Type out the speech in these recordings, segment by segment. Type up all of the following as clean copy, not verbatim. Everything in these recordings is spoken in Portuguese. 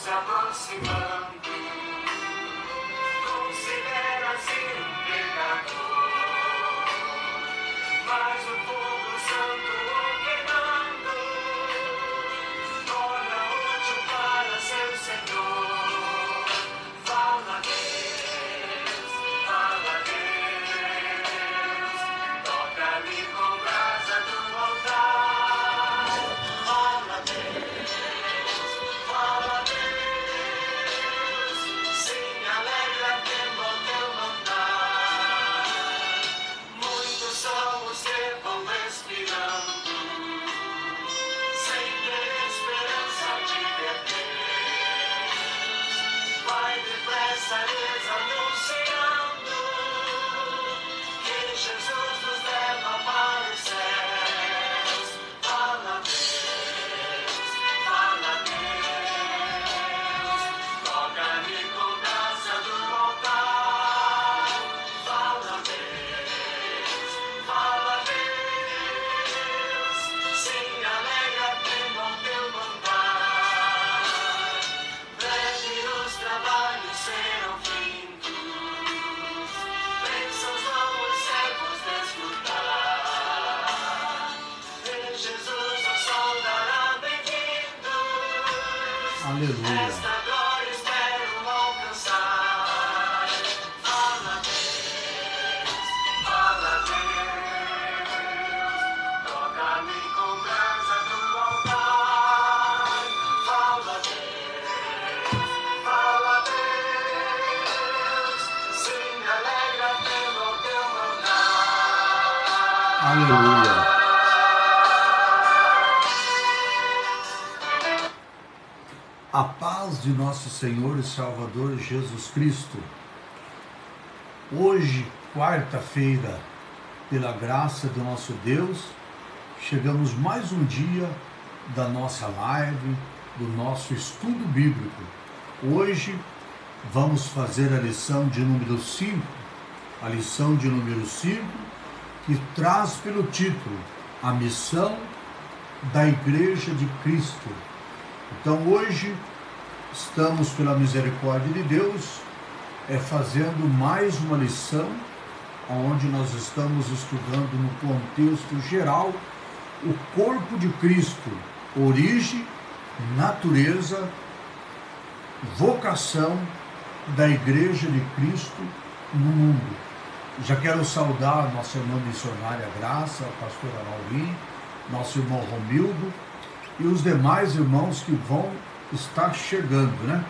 se aproximando. Considera-se um pecador, mas o fogo santo o queimando torna útil para seu Senhor. Fala Deus, toca-me com brasa do altar. Fala Deus, sim, alegra-te no teu mandar. Muitos são os que vão respirando, sem ter esperança de ver Deus. Vai depressa lhes anunciando que Jesus nos leva para os céus. Fala Deus, toca-me com graça do altar. Fala Deus, sim, alegra-te no teu mandar. Breve os trabalhos serão findos, bênçãos vão os servos desfrutar. Em Jesus o sol dará bem-vindos. Aleluia. Esta glória espero alcançar. Fala Deus, toca-me com brasa do altar. Fala Deus, sim, alegra-te no teu mandar. Aleluia. A paz de nosso Senhor e Salvador Jesus Cristo. Hoje, quarta-feira, pela graça do nosso Deus, chegamos mais um dia da nossa live, do nosso estudo bíblico. Hoje vamos fazer a lição de número 5, a lição de número 5, que traz pelo título A Missão da Igreja de Cristo. Então hoje estamos, pela misericórdia de Deus, fazendo mais uma lição, onde nós estamos estudando no contexto geral o corpo de Cristo, origem, natureza, vocação da Igreja de Cristo no mundo. Já quero saudar a nossa irmã missionária Graça, a pastora Mauri, nosso irmão Romildo e os demais irmãos que vão estar chegando, né?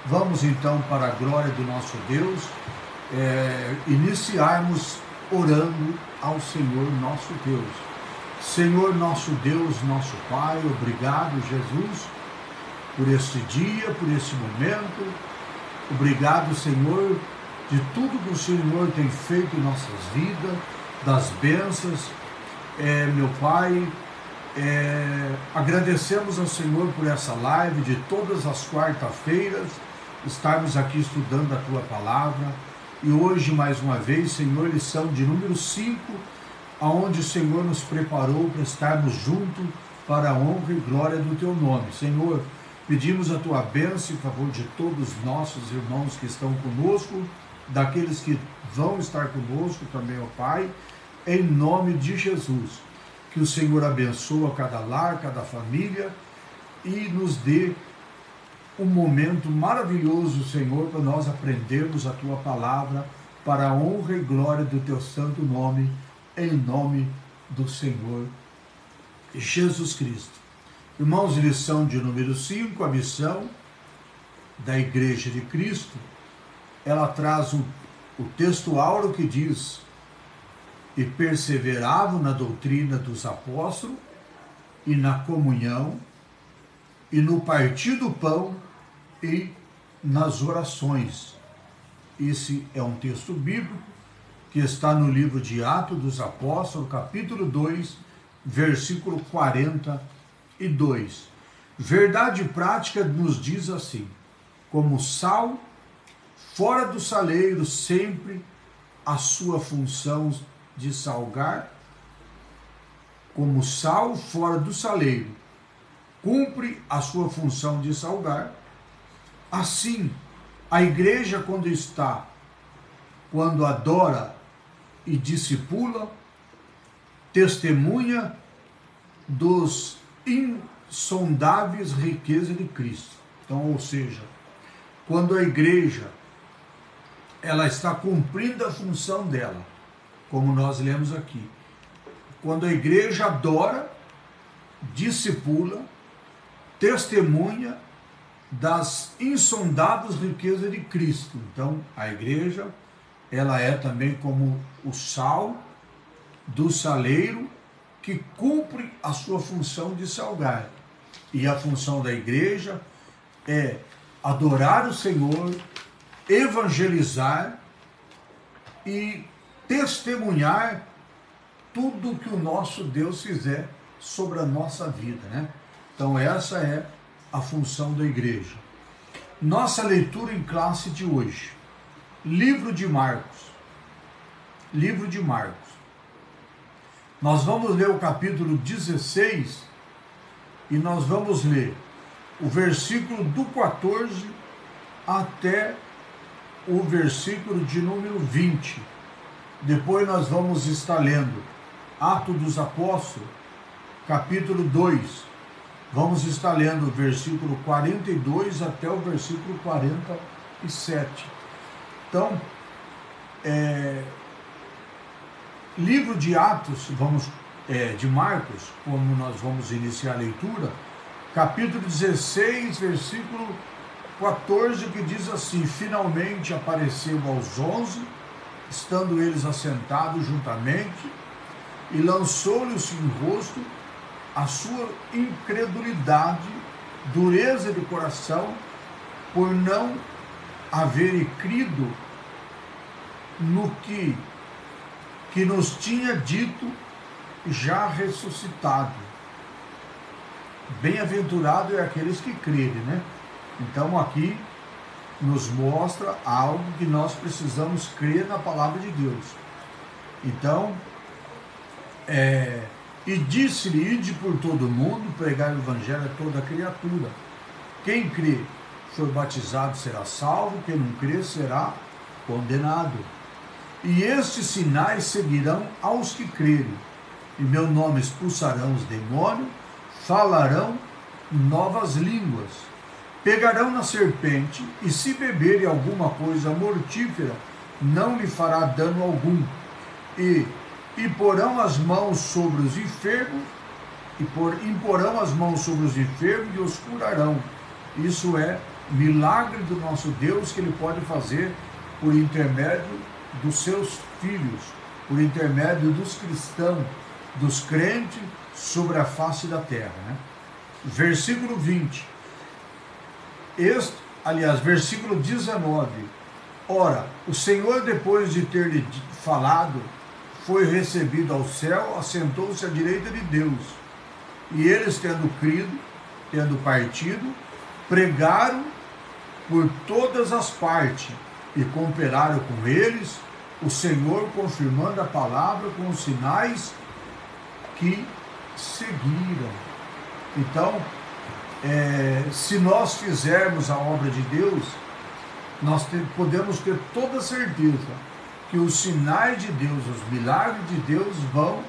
Vamos então, para a glória do nosso Deus, iniciarmos orando ao Senhor nosso Deus. Senhor nosso Deus, nosso Pai, obrigado, Jesus, por este dia, por este momento. Obrigado, Senhor, de tudo que o Senhor tem feito em nossas vidas, das bênçãos. Meu Pai, agradecemos ao Senhor por essa live de todas as quarta-feiras, estarmos aqui estudando a Tua Palavra. E hoje, mais uma vez, Senhor, lição de número 5, aonde o Senhor nos preparou para estarmos juntos para a honra e glória do Teu nome. Senhor, pedimos a Tua bênção em favor de todos os nossos irmãos que estão conosco, daqueles que vão estar conosco também, ó Pai, em nome de Jesus. Que o Senhor abençoe cada lar, cada família e nos dê um momento maravilhoso, Senhor, para nós aprendermos a Tua Palavra para a honra e glória do Teu santo nome, em nome do Senhor Jesus Cristo. Irmãos, lição de número 5, a missão da Igreja de Cristo. Ela traz o texto áureo que diz: e perseveravam na doutrina dos apóstolos, e na comunhão, e no partir do pão, e nas orações. Esse é um texto bíblico que está no livro de Atos dos Apóstolos, capítulo 2, versículo 42. Verdade prática nos diz assim: como sal fora do saleiro, sempre a sua função de salgar, como sal fora do saleiro, cumpre a sua função de salgar, Assim, a igreja quando adora e discipula, testemunha dos insondáveis riquezas de Cristo. Então, ou seja, quando a igreja ela está cumprindo a função dela, como nós lemos aqui, quando a igreja adora, discipula, testemunha das insondáveis riquezas de Cristo. Então, a igreja ela é também como o sal do saleiro que cumpre a sua função de salgar. E a função da igreja é adorar o Senhor, evangelizar e testemunhar tudo que o nosso Deus fizer sobre a nossa vida, né? Então essa é a função da igreja. Nossa leitura em classe de hoje. Livro de Marcos. Livro de Marcos. Nós vamos ler o capítulo 16 e nós vamos ler o versículo do 14 até o versículo de número 20. Depois nós vamos estar lendo Atos dos Apóstolos, capítulo 2. Vamos estar lendo o versículo 42 até o versículo 47. Então, livro de Atos, de Marcos, como nós vamos iniciar a leitura, capítulo 16, versículo 14, que diz assim: finalmente apareceu aos 11, estando eles assentados juntamente, e lançou-lhes em rosto a sua incredulidade, dureza de coração, por não haverem crido no que nos tinha dito já ressuscitado. Bem-aventurado é aqueles que crerem, né? Então aqui nos mostra algo que nós precisamos crer na palavra de Deus. Então, e disse-lhe: ide por todo o mundo, pregar o evangelho a toda criatura. Quem crê for batizado será salvo, quem não crê será condenado. E estes sinais seguirão aos que crerem. Em meu nome expulsarão os demônios, falarão novas línguas, pegarão na serpente, e se beberem alguma coisa mortífera, não lhe fará dano algum. E porão as mãos sobre os enfermos, imporão as mãos sobre os enfermos e os curarão. Isso é milagre do nosso Deus que Ele pode fazer por intermédio dos seus filhos, por intermédio dos cristãos, dos crentes sobre a face da terra, né? Versículo 20. Versículo 19. Ora, o Senhor, depois de ter lhe falado, foi recebido ao céu, assentou-se à direita de Deus. E eles, tendo crido, tendo partido, pregaram por todas as partes, e cooperaram com eles, o Senhor confirmando a palavra com os sinais que seguiram. Então, se nós fizermos a obra de Deus, nós podemos ter toda certeza que os sinais de Deus, os milagres de Deus vão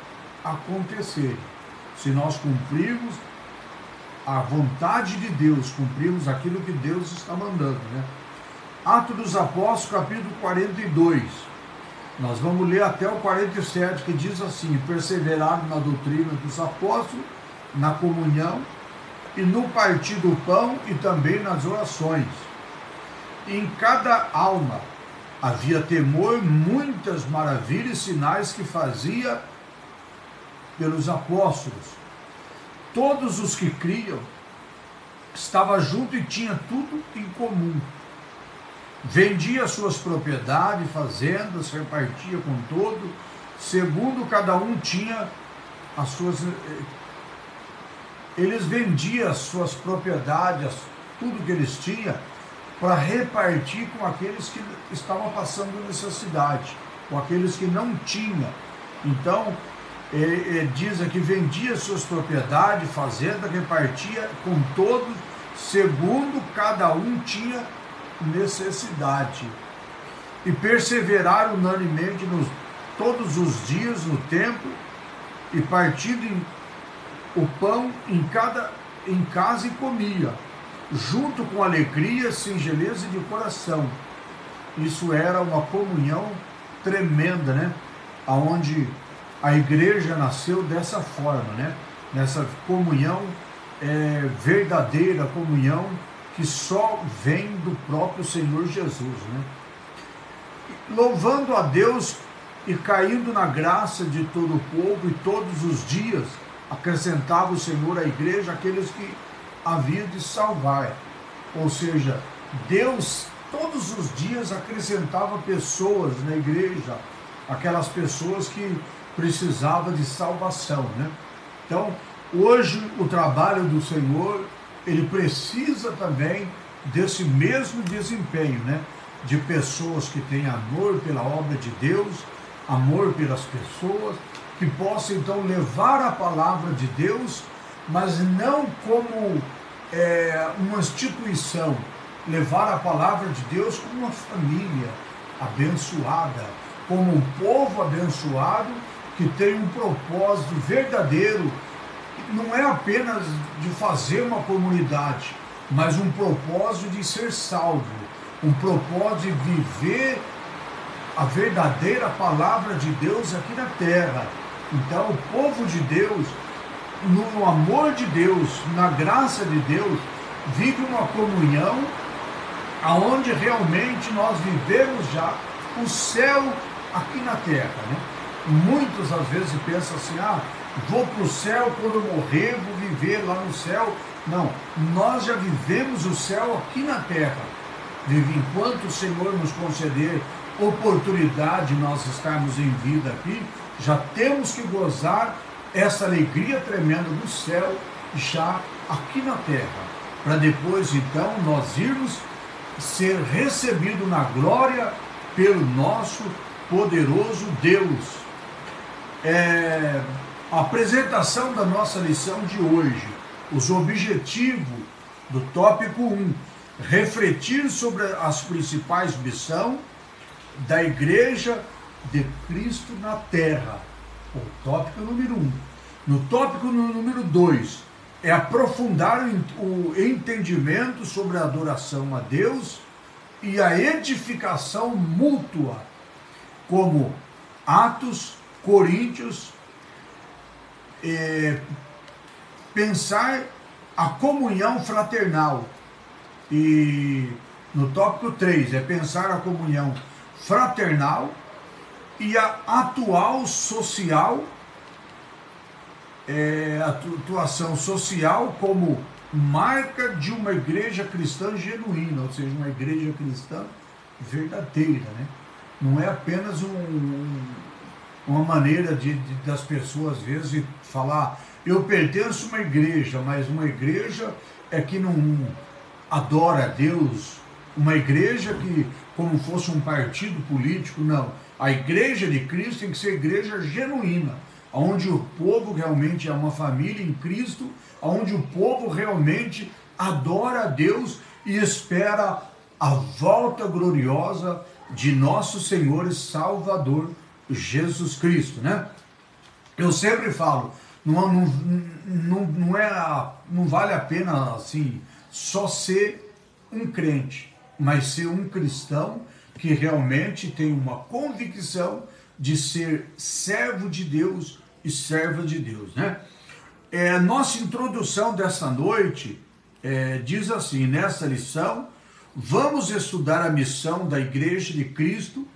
acontecer. Se nós cumprirmos a vontade de Deus, cumprirmos aquilo que Deus está mandando, né? Atos dos Apóstolos, capítulo 42. Nós vamos ler até o 47, que diz assim: perseveraram na doutrina dos apóstolos, na comunhão, e no partir do pão, e também nas orações. Em cada alma havia temor, muitas maravilhas e sinais que fazia pelos apóstolos. Todos os que criam estavam juntos e tinham tudo em comum. Vendia suas propriedades, fazendas, repartia com todo, segundo cada um tinha as suas... Eles vendiam as suas propriedades, tudo que eles tinham, para repartir com aqueles que estavam passando necessidade, com aqueles que não tinham. Então, diz aqui, vendia suas propriedades, fazenda, repartia com todos, segundo cada um tinha necessidade, e perseveraram unanimemente todos os dias no templo, e partindo o pão em casa e comia, junto com alegria, singeleza de coração. Isso era uma comunhão tremenda, né? Aonde a igreja nasceu dessa forma, né? Nessa comunhão verdadeira, comunhão que só vem do próprio Senhor Jesus, né? Louvando a Deus e caindo na graça de todo o povo, e todos os dias acrescentava o Senhor à igreja aqueles que havia de salvar. Ou seja, Deus todos os dias acrescentava pessoas na igreja, aquelas pessoas que precisavam de salvação, né? Então, hoje o trabalho do Senhor, ele precisa também desse mesmo desempenho, né? De pessoas que têm amor pela obra de Deus, amor pelas pessoas, que possam então levar a palavra de Deus, mas não como uma instituição, levar a palavra de Deus como uma família abençoada, como um povo abençoado que tem um propósito verdadeiro. Não é apenas de fazer uma comunidade, mas um propósito de ser salvo, um propósito de viver a verdadeira palavra de Deus aqui na terra. Então, o povo de Deus, no amor de Deus, na graça de Deus, vive uma comunhão aonde realmente nós vivemos já o céu aqui na terra, né? Muitos às vezes pensam assim, vou para o céu quando eu morrer, vou viver lá no céu. Não, nós já vivemos o céu aqui na terra. Enquanto o Senhor nos conceder oportunidade de nós estarmos em vida aqui, já temos que gozar essa alegria tremenda do céu já aqui na terra, para depois então nós irmos ser recebidos na glória pelo nosso poderoso Deus. A apresentação da nossa lição de hoje, os objetivos do tópico 1, refletir sobre as principais missões da Igreja de Cristo na Terra, o tópico número 1. No tópico número 2, é aprofundar o entendimento sobre a adoração a Deus e a edificação mútua, como Atos, Coríntios, pensar a comunhão fraternal. E no tópico 3 é pensar a comunhão fraternal e a atuação social como marca de uma igreja cristã genuína, ou seja, uma igreja cristã verdadeira, né? Não é apenas uma maneira das pessoas às vezes falar, eu pertenço a uma igreja, mas uma igreja que não adora a Deus, uma igreja que como fosse um partido político. Não, a igreja de Cristo tem que ser igreja genuína, onde o povo realmente é uma família em Cristo, onde o povo realmente adora a Deus e espera a volta gloriosa de nosso Senhor e Salvador Jesus Cristo, né? Eu sempre falo, não vale a pena assim só ser um crente, mas ser um cristão que realmente tem uma convicção de ser servo de Deus e serva de Deus, né? Nossa introdução dessa noite diz assim, nessa lição, vamos estudar a missão da Igreja de Cristo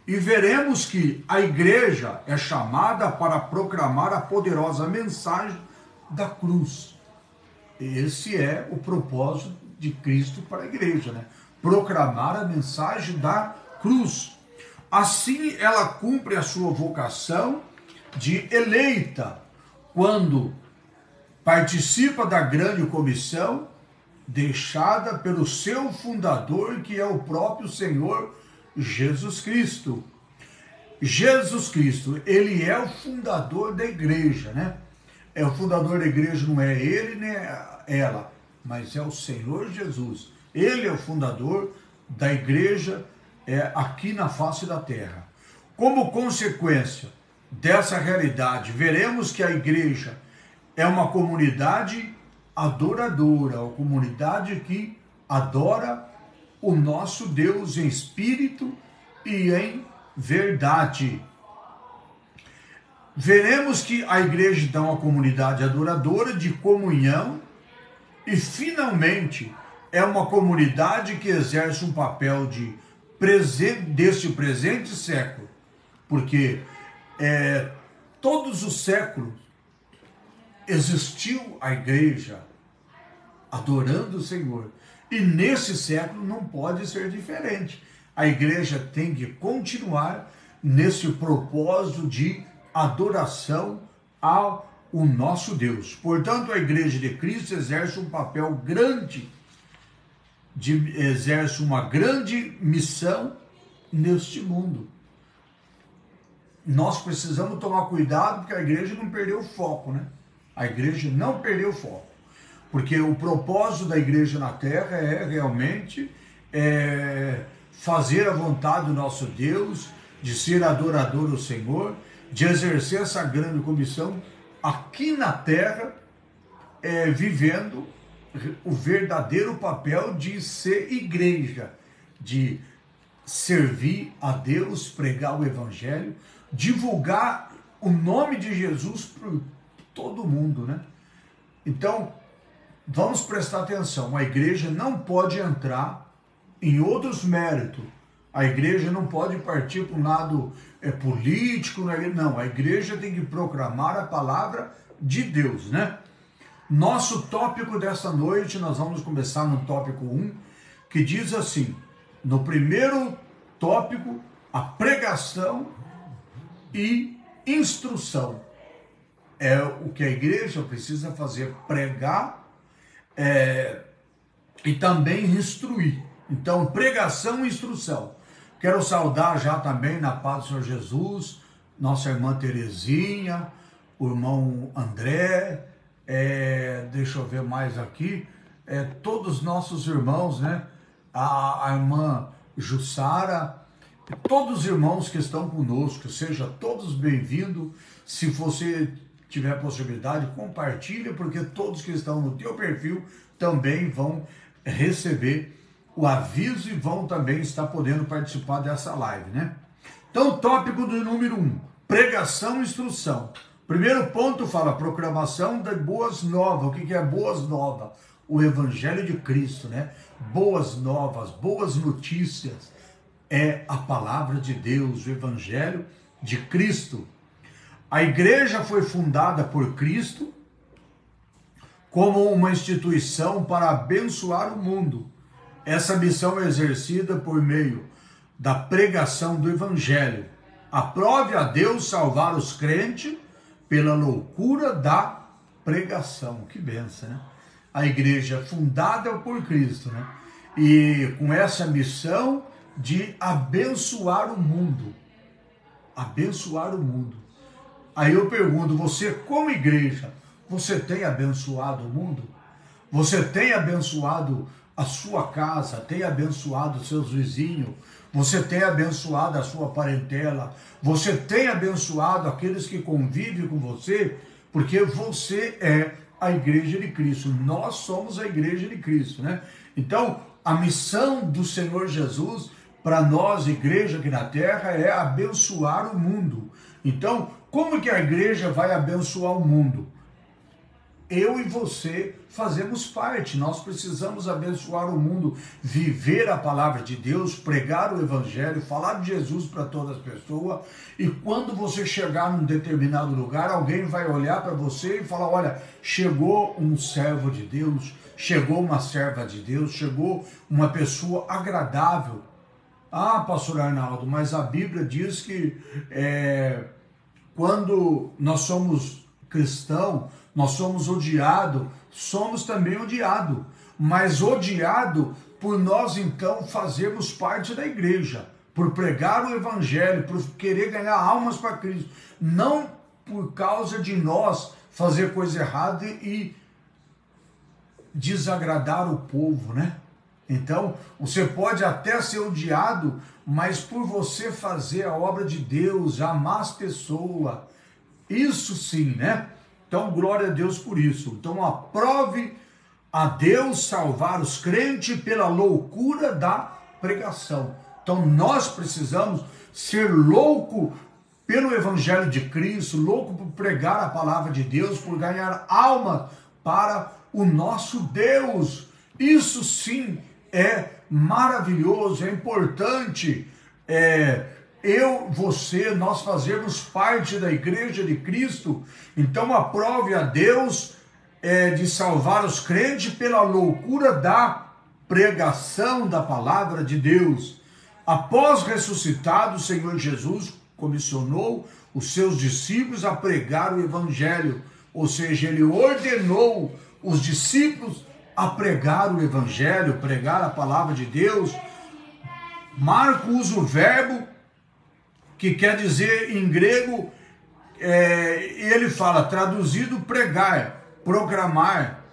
e veremos que a igreja é chamada para proclamar a poderosa mensagem da cruz. Esse é o propósito de Cristo para a igreja, né? Proclamar a mensagem da cruz. Assim ela cumpre a sua vocação de eleita, quando participa da grande comissão deixada pelo seu fundador, que é o próprio Senhor Jesus Cristo. Jesus Cristo, ele é o fundador da igreja, né? O fundador da igreja não é ele nem ela, mas é o Senhor Jesus. Ele é o fundador da igreja aqui na face da terra. Como consequência dessa realidade, veremos que a igreja é uma comunidade adoradora, uma comunidade que adora o nosso Deus em espírito e em verdade. Veremos que a igreja então é uma comunidade adoradora de comunhão e finalmente é uma comunidade que exerce um papel deste presente século, porque todos os séculos existiu a igreja adorando o Senhor, e nesse século não pode ser diferente. A igreja tem que continuar nesse propósito de adoração ao nosso Deus. Portanto, a igreja de Cristo exerce um papel grande, exerce uma grande missão neste mundo. Nós precisamos tomar cuidado porque a igreja não perdeu o foco, né? A igreja não perdeu o foco, porque o propósito da igreja na terra é realmente fazer a vontade do nosso Deus, de ser adorador do Senhor, de exercer essa grande comissão aqui na terra, vivendo o verdadeiro papel de ser igreja, de servir a Deus, pregar o evangelho, divulgar o nome de Jesus para todo mundo, né? Então, vamos prestar atenção, a igreja não pode entrar em outros méritos, a igreja não pode partir para um lado político, não, a igreja tem que proclamar a palavra de Deus, né? Nosso tópico dessa noite, nós vamos começar no tópico 1, que diz assim, no primeiro tópico, a pregação e instrução. É o que a igreja precisa fazer, pregar e também instruir. Então, pregação e instrução. Quero saudar já também na paz do Senhor Jesus, nossa irmã Terezinha, o irmão André, deixa eu ver mais aqui, todos os nossos irmãos, né? A irmã Jussara, todos os irmãos que estão conosco, sejam todos bem-vindos. Se você tiver possibilidade, compartilha, porque todos que estão no teu perfil também vão receber o aviso e vão também estar podendo participar dessa live, né? Então, tópico do número 1, pregação e instrução. Primeiro ponto fala proclamação das boas novas. O que é boas novas? O evangelho de Cristo, né? Boas novas, boas notícias. É a palavra de Deus, o evangelho de Cristo. A igreja foi fundada por Cristo como uma instituição para abençoar o mundo. Essa missão é exercida por meio da pregação do evangelho. Aprove a Deus salvar os crentes pela loucura da pregação. Que benção, né? A igreja fundada por Cristo, né? E com essa missão de abençoar o mundo. Abençoar o mundo. Aí eu pergunto, você como igreja, você tem abençoado o mundo? Você tem abençoado a sua casa, tem abençoado os seus vizinhos, você tem abençoado a sua parentela, você tem abençoado aqueles que convivem com você, porque você é a igreja de Cristo, nós somos a igreja de Cristo, né? Então, a missão do Senhor Jesus para nós, igreja aqui na terra, é abençoar o mundo. Então, como que a igreja vai abençoar o mundo? Eu e você fazemos parte, nós precisamos abençoar o mundo, viver a palavra de Deus, pregar o evangelho, falar de Jesus para todas as pessoas, e quando você chegar num determinado lugar, alguém vai olhar para você e falar, olha, chegou um servo de Deus, chegou uma serva de Deus, chegou uma pessoa agradável. Ah, pastor Arnaldo, mas a Bíblia diz que quando nós somos cristãos, nós somos odiados, somos também odiados, mas odiado por nós então fazermos parte da igreja, por pregar o evangelho, por querer ganhar almas para Cristo, não por causa de nós fazer coisa errada e desagradar o povo, né? Então, você pode até ser odiado, mas por você fazer a obra de Deus, amar as pessoas, isso sim, né? Então, glória a Deus por isso. Então, aprove a Deus salvar os crentes pela loucura da pregação. Então, nós precisamos ser louco pelo Evangelho de Cristo, louco por pregar a palavra de Deus, por ganhar alma para o nosso Deus. Isso sim é maravilhoso, é importante. Nós fazermos parte da Igreja de Cristo. Então aprove a Deus de salvar os crentes pela loucura da pregação da palavra de Deus. Após ressuscitado, o Senhor Jesus comissionou os seus discípulos a pregar o Evangelho, ou seja, ele ordenou os discípulos a pregar o Evangelho, pregar a palavra de Deus. Marcos usa o verbo que quer dizer em grego, ele fala, traduzido, pregar, proclamar.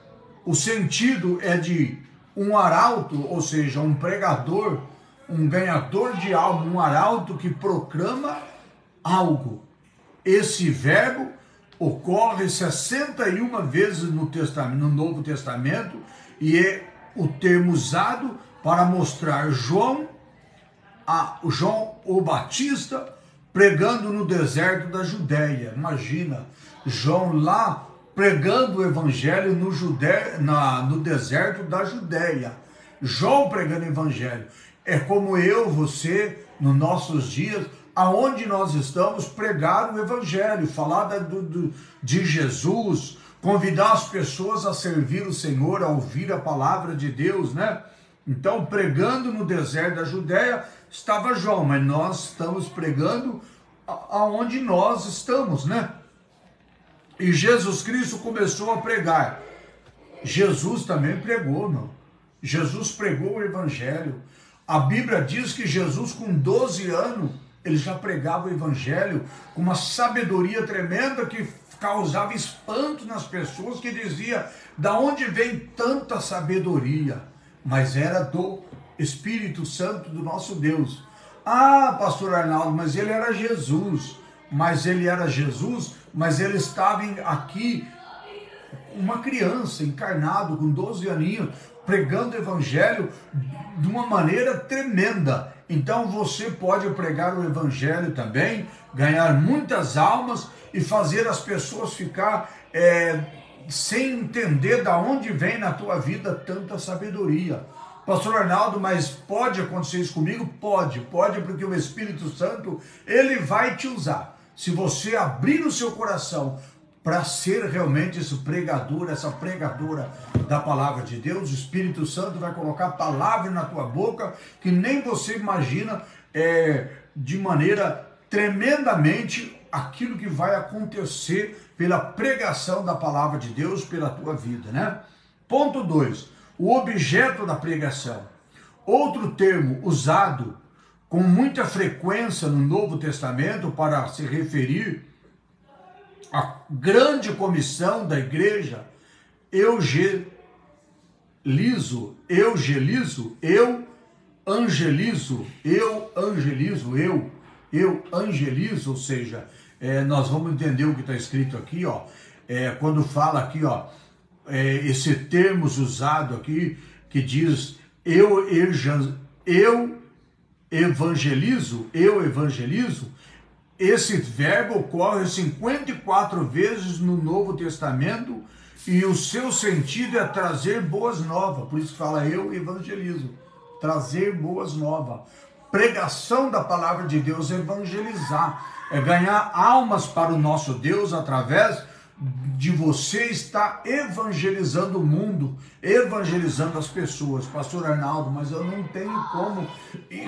O sentido é de um arauto, ou seja, um pregador, um ganhador de alma, um arauto que proclama algo. Esse verbo ocorre 61 vezes no Novo Testamento e é o termo usado para mostrar João o Batista pregando no deserto da Judéia. Imagina, João lá pregando o evangelho no deserto da Judéia. João pregando o evangelho. É como eu, você, nos nossos dias, aonde nós estamos, pregar o evangelho, falar de Jesus, convidar as pessoas a servir o Senhor, a ouvir a palavra de Deus, né? Então, pregando no deserto da Judéia, estava João, mas nós estamos pregando aonde nós estamos, né? E Jesus Cristo começou a pregar. Jesus também pregou, não? Jesus pregou o evangelho. A Bíblia diz que Jesus, com 12 anos, ele já pregava o evangelho com uma sabedoria tremenda que causava espanto nas pessoas, que dizia, da onde vem tanta sabedoria? Mas era do Espírito Santo do nosso Deus. Ah, pastor Arnaldo, mas ele era Jesus. Mas ele era Jesus, mas ele estava aqui, uma criança, encarnado, com 12 aninhos, pregando o evangelho de uma maneira tremenda. Então você pode pregar o evangelho também, ganhar muitas almas e fazer as pessoas ficar sem entender de onde vem na tua vida tanta sabedoria. Pastor Arnaldo, mas pode acontecer isso comigo? Pode, porque o Espírito Santo, ele vai te usar. Se você abrir o seu coração para ser realmente esse pregador, essa pregadora da palavra de Deus, o Espírito Santo vai colocar palavra na tua boca que nem você imagina, de maneira tremendamente aquilo que vai acontecer pela pregação da palavra de Deus pela tua vida, né? Ponto 2, o objeto da pregação. Outro termo usado com muita frequência no Novo Testamento para se referir à grande comissão da igreja, eu angelizo, ou seja, nós vamos entender o que está escrito aqui, ó, quando fala aqui, ó, esse termo usado aqui, que diz, eu evangelizo, esse verbo ocorre 54 vezes no Novo Testamento e o seu sentido é trazer boas novas, por isso que fala eu evangelizo, trazer boas novas. Pregação da palavra de Deus é evangelizar, é ganhar almas para o nosso Deus através de você estar evangelizando o mundo, evangelizando as pessoas. Pastor Arnaldo, mas eu não tenho como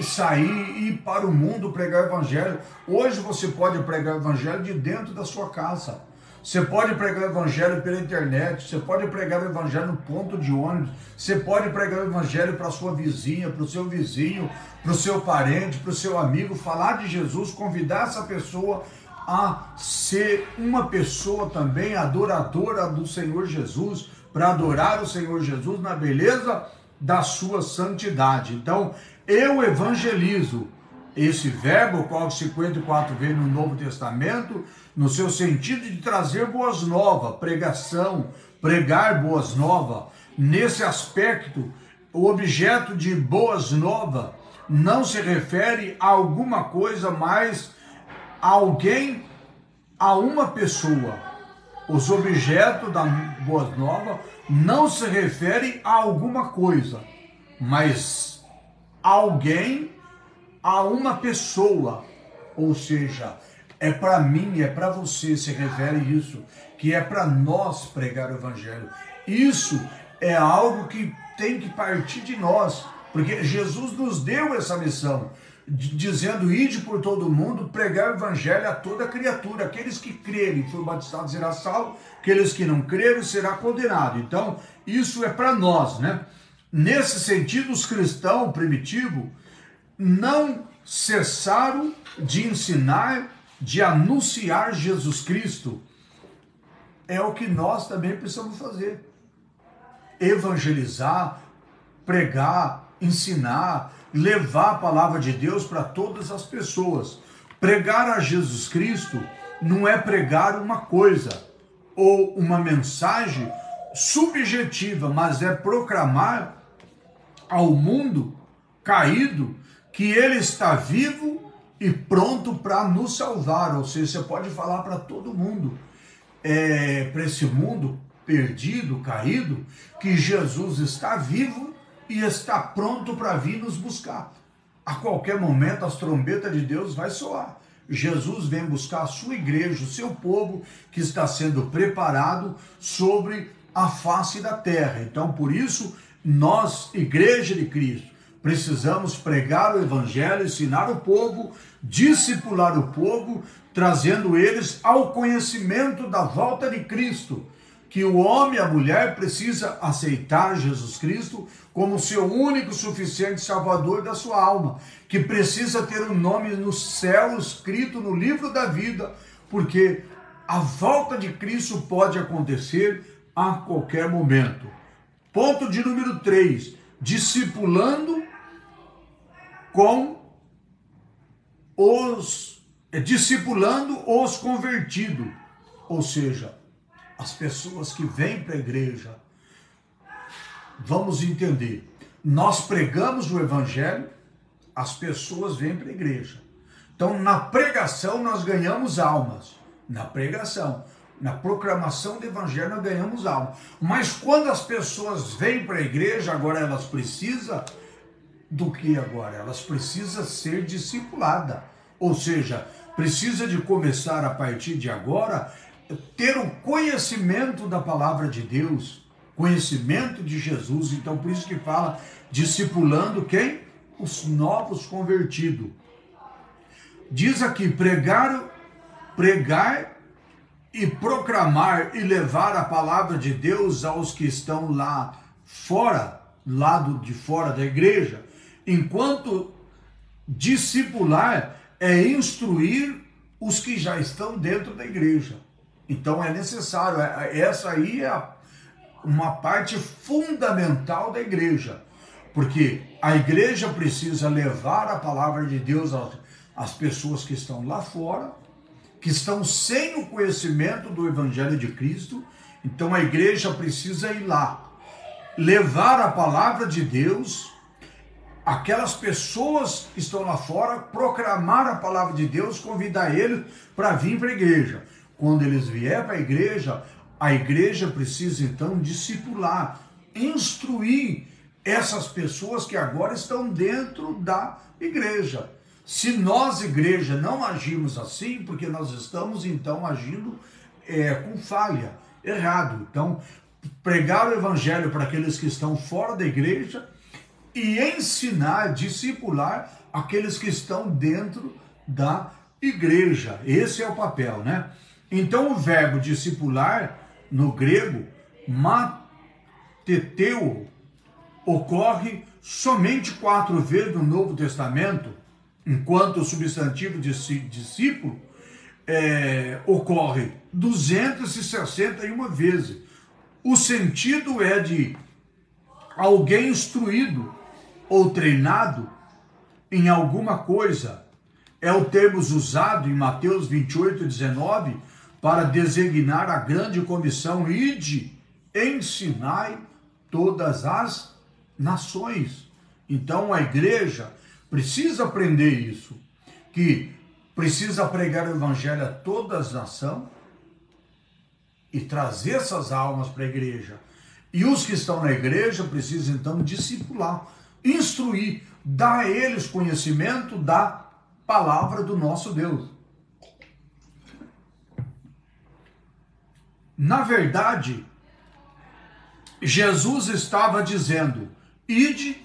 sair e ir para o mundo pregar o evangelho. Hoje você pode pregar o evangelho de dentro da sua casa. Você pode pregar o evangelho pela internet, você pode pregar o evangelho no ponto de ônibus, você pode pregar o evangelho para a sua vizinha, para o seu vizinho, para o seu parente, para o seu amigo, falar de Jesus, convidar essa pessoa a ser uma pessoa também adoradora do Senhor Jesus, para adorar o Senhor Jesus na beleza da sua santidade. Então, eu evangelizo. Esse verbo, o qual 54 vezes no Novo Testamento, no seu sentido de trazer boas novas, pregação, pregar boas novas. Nesse aspecto, o objeto de boas novas não se refere a alguma coisa, mas a alguém, a uma pessoa. Os objetos da boas novas não se refere a alguma coisa, mas a alguém, a uma pessoa. Ou seja, é para mim, é para você, se refere isso, que é para nós pregar o evangelho. Isso é algo que tem que partir de nós, porque Jesus nos deu essa missão, dizendo: ide por todo mundo, pregar o evangelho a toda criatura. Aqueles que crerem, for batizado, será salvo; aqueles que não crerem, será condenado. Então, isso é para nós, né? Nesse sentido, os cristãos primitivos não cessaram de ensinar, de anunciar Jesus Cristo. É o que nós também precisamos fazer: evangelizar, pregar, ensinar, levar a palavra de Deus para todas as pessoas. Pregar a Jesus Cristo não é pregar uma coisa ou uma mensagem subjetiva, mas é proclamar ao mundo caído que ele está vivo e pronto para nos salvar. Ou seja, você pode falar para todo mundo, para esse mundo perdido, caído, que Jesus está vivo e está pronto para vir nos buscar. A qualquer momento as trombetas de Deus vai soar. Jesus vem buscar a sua igreja, o seu povo, que está sendo preparado sobre a face da terra. Então, por isso, nós, Igreja de Cristo, precisamos pregar o evangelho, ensinar o povo, discipular o povo, trazendo eles ao conhecimento da volta de Cristo, que o homem e a mulher precisa aceitar Jesus Cristo como seu único e suficiente salvador da sua alma, que precisa ter um nome no céu escrito no livro da vida, porque a volta de Cristo pode acontecer a qualquer momento. Ponto de número 3, discipulando os convertidos, ou seja, as pessoas que vêm para a igreja. Vamos entender, nós pregamos o evangelho, as pessoas vêm para a igreja. Então, na pregação nós ganhamos almas, na pregação, na proclamação do evangelho nós ganhamos almas. Mas quando as pessoas vêm para a igreja, agora elas precisam do que agora? Elas precisam ser discipuladas, ou seja, precisa de começar a partir de agora ter o conhecimento da palavra de Deus, conhecimento de Jesus. Então, por isso que fala discipulando quem? Os novos convertidos. Diz aqui, pregar e proclamar e levar a palavra de Deus aos que estão lá fora, lado de fora da igreja, enquanto discipular é instruir os que já estão dentro da igreja. Então é necessário, essa aí é uma parte fundamental da igreja, porque a igreja precisa levar a palavra de Deus às pessoas que estão lá fora, que estão sem o conhecimento do evangelho de Cristo. Então a igreja precisa ir lá, levar a palavra de Deus, aquelas pessoas que estão lá fora, proclamar a palavra de Deus, convidar eles para vir para a igreja. Quando eles vierem para a igreja precisa então discipular, instruir essas pessoas que agora estão dentro da igreja. Se nós, igreja, não agimos assim, porque nós estamos então agindo com falha, errado. Então, pregar o evangelho para aqueles que estão fora da igreja e ensinar, discipular aqueles que estão dentro da igreja. Esse é o papel, né? Então, o verbo discipular, no grego, mateteu, ocorre somente 4 vezes no Novo Testamento, enquanto o substantivo de discípulo ocorre 261 vezes. O sentido é de alguém instruído ou treinado em alguma coisa. É o termo usado em Mateus 28:19 para designar a grande comissão: ide, ensinai todas as nações. Então a igreja precisa aprender isso, que precisa pregar o evangelho a todas as nações e trazer essas almas para a igreja. E os que estão na igreja precisam então discipular, instruir, dar a eles conhecimento da palavra do nosso Deus. Na verdade, Jesus estava dizendo: ide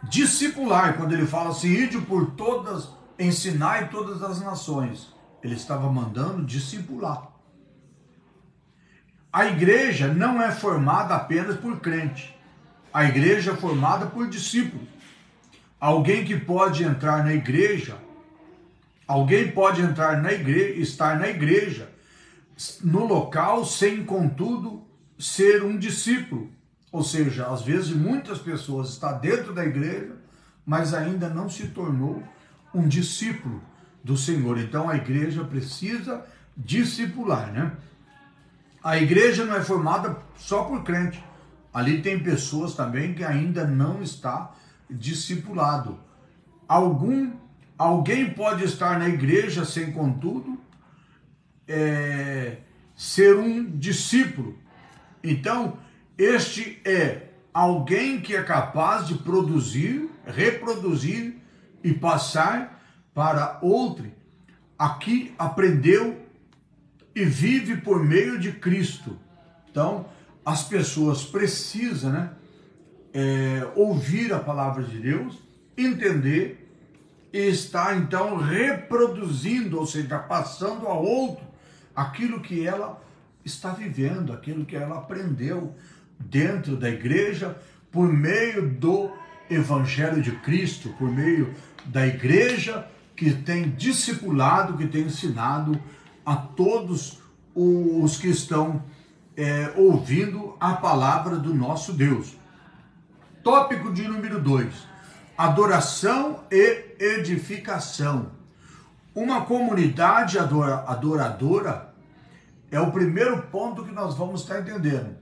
discipular. Quando ele fala assim, ide por todas, ensinai todas as nações, ele estava mandando discipular. A igreja não é formada apenas por crente. A igreja é formada por discípulos. Alguém que pode entrar na igreja, alguém pode entrar na igreja, estar na igreja, no local, sem, contudo, ser um discípulo. Ou seja, às vezes muitas pessoas estão dentro da igreja, mas ainda não se tornou um discípulo do Senhor. Então a igreja precisa discipular, né? A igreja não é formada só por crente. Ali tem pessoas também que ainda não está discipulado. Alguém pode estar na igreja sem, contudo, ser um discípulo. Então, este é alguém que é capaz de produzir, reproduzir e passar para outro. Aqui aprendeu e vive por meio de Cristo. Então, as pessoas precisam, né, ouvir a palavra de Deus, entender e estar, então, reproduzindo, ou seja, passando a outro aquilo que ela está vivendo, aquilo que ela aprendeu dentro da igreja, por meio do Evangelho de Cristo, por meio da igreja que tem discipulado, que tem ensinado a todos os que estão ouvindo a palavra do nosso Deus. Tópico de número 2, adoração e edificação. Uma comunidade adoradora é o primeiro ponto que nós vamos estar entendendo.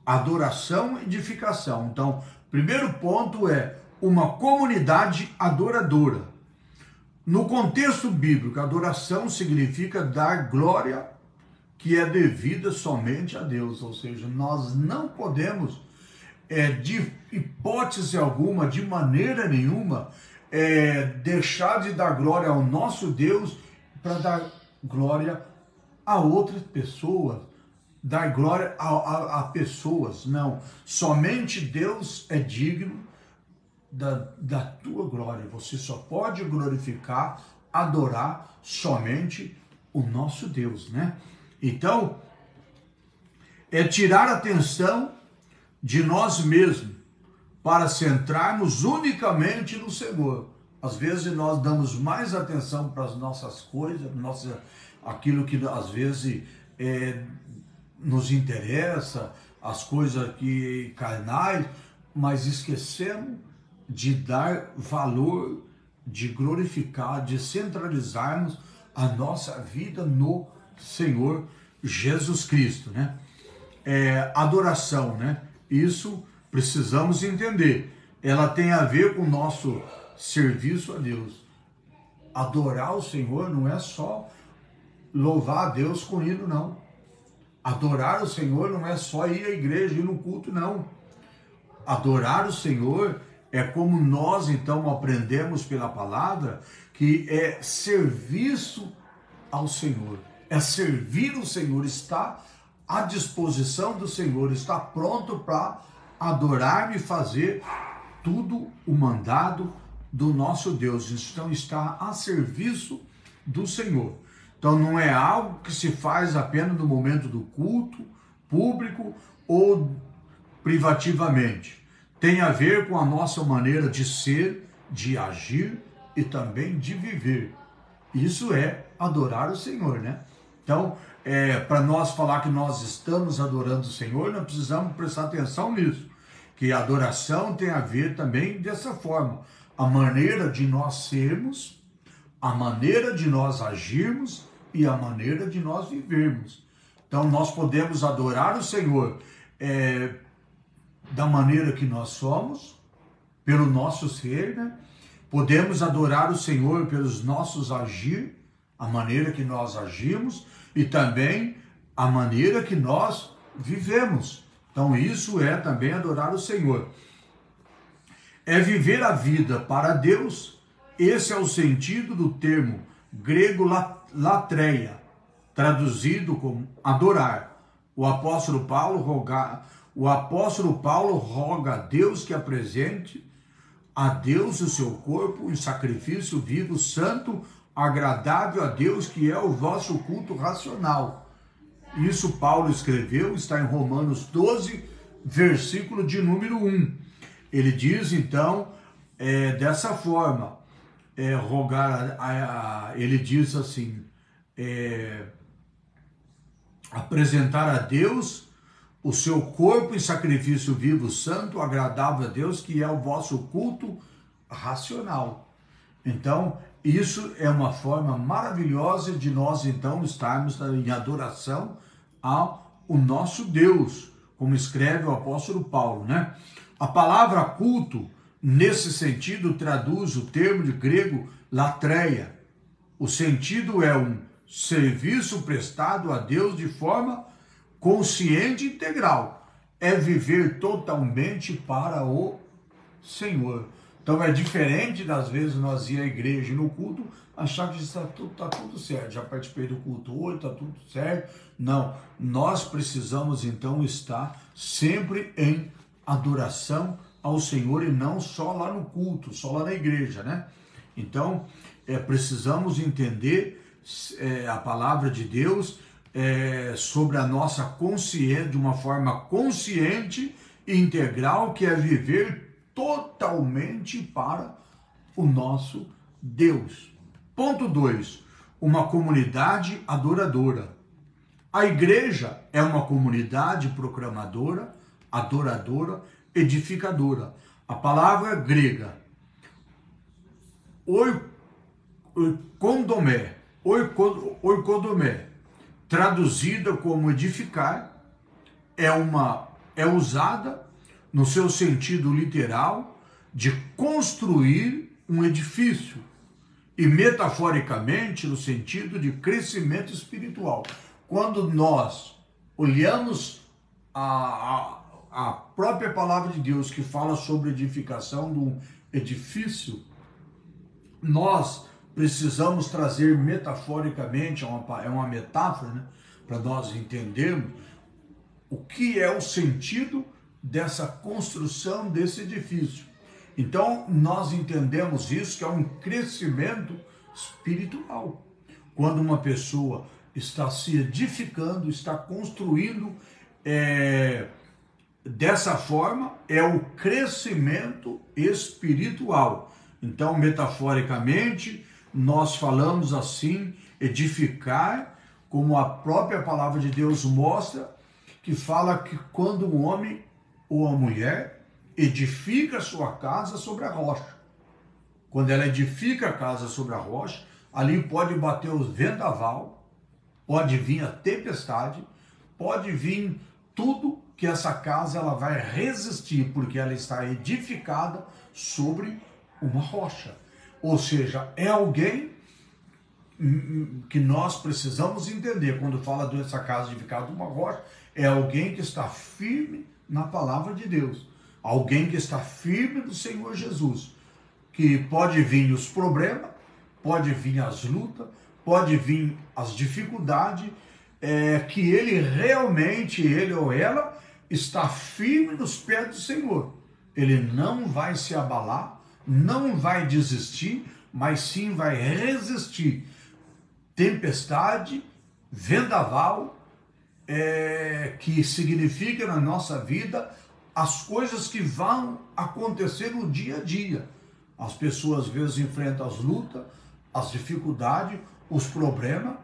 Adoração e edificação. Então, primeiro ponto é uma comunidade adoradora. No contexto bíblico, adoração significa dar glória que é devida somente a Deus. Ou seja, nós não podemos, de hipótese alguma, de maneira nenhuma, deixar de dar glória ao nosso Deus para dar glória a outras pessoas, dar glória a pessoas. Não, somente Deus é digno da tua glória. Você só pode glorificar, adorar somente o nosso Deus, né? Então, é tirar a atenção de nós mesmos para centrarmos unicamente no Senhor. Às vezes nós damos mais atenção para as nossas coisas, aquilo que às vezes nos interessa, as coisas que carnais, mas esquecemos de dar valor, de glorificar, de centralizarmos a nossa vida no Senhor Jesus Cristo, né? Adoração, né? Isso precisamos entender. Ela tem a ver com o nosso serviço a Deus. Adorar o Senhor não é só louvar a Deus com hino, não. Adorar o Senhor não é só ir à igreja, ir no culto, não. Adorar o Senhor é como nós, então, aprendemos pela palavra, que é serviço ao Senhor. É servir o Senhor, está à disposição do Senhor, está pronto para adorar e fazer tudo o mandado do nosso Deus. Então, está a serviço do Senhor. Então, não é algo que se faz apenas no momento do culto público ou privativamente. Tem a ver com a nossa maneira de ser, de agir e também de viver. Isso é adorar o Senhor, né? Então, para nós falar que nós estamos adorando o Senhor, nós precisamos prestar atenção nisso, que a adoração tem a ver também dessa forma, a maneira de nós sermos, a maneira de nós agirmos e a maneira de nós vivermos. Então, nós podemos adorar o Senhor da maneira que nós somos, pelo nosso ser, né? Podemos adorar o Senhor pelos nossos agir, a maneira que nós agimos e também a maneira que nós vivemos. Então, isso é também adorar o Senhor. É viver a vida para Deus. Esse é o sentido do termo grego latreia, traduzido como adorar. O apóstolo Paulo roga a Deus que apresente a Deus o seu corpo em sacrifício vivo, santo, agradável a Deus, que é o vosso culto racional. Isso Paulo escreveu, está em Romanos 12, versículo de número 1. Ele diz, então, dessa forma, ele diz assim, apresentar a Deus o seu corpo em sacrifício vivo, santo, agradável a Deus, que é o vosso culto racional. Então, isso é uma forma maravilhosa de nós, então, estarmos em adoração ao nosso Deus, como escreve o apóstolo Paulo, né? A palavra culto, nesse sentido, traduz o termo de grego latreia. O sentido é um serviço prestado a Deus de forma consciente e integral. É viver totalmente para o Senhor. Então é diferente das vezes nós ir à igreja no culto, achar que está tudo certo. Já participei do culto hoje, está tudo certo. Não, nós precisamos então estar sempre em adoração ao Senhor e não só lá no culto, só lá na igreja, né? Então, precisamos entender a palavra de Deus sobre a nossa consciência, de uma forma consciente e integral, que é viver totalmente para o nosso Deus. Ponto 2. Uma comunidade adoradora. A igreja é uma comunidade proclamadora, adoradora, edificadora. A palavra grega oikodomé, traduzida como edificar, é usada no seu sentido literal de construir um edifício e metaforicamente no sentido de crescimento espiritual. Quando nós olhamos a própria palavra de Deus que fala sobre edificação de um edifício, nós precisamos trazer metaforicamente, é uma metáfora, né, para nós entendermos o que é o sentido dessa construção desse edifício. Então, nós entendemos isso, que é um crescimento espiritual. Quando uma pessoa está se edificando, está construindo dessa forma, é o crescimento espiritual. Então, metaforicamente, nós falamos assim, edificar, como a própria palavra de Deus mostra, que fala que quando o homem ou a mulher edifica a sua casa sobre a rocha. Quando ela edifica a casa sobre a rocha, ali pode bater o vendaval, pode vir a tempestade, pode vir tudo, que essa casa ela vai resistir, porque ela está edificada sobre uma rocha. Ou seja, é alguém que nós precisamos entender, quando fala dessa casa edificada sobre uma rocha, é alguém que está firme na palavra de Deus, alguém que está firme no Senhor Jesus, que pode vir os problemas, pode vir as lutas, pode vir as dificuldades, que ele realmente, ele ou ela, está firme nos pés do Senhor. Ele não vai se abalar, não vai desistir, mas sim vai resistir. Tempestade, vendaval, que significa na nossa vida as coisas que vão acontecer no dia a dia. As pessoas às vezes enfrentam as lutas, as dificuldades, os problemas,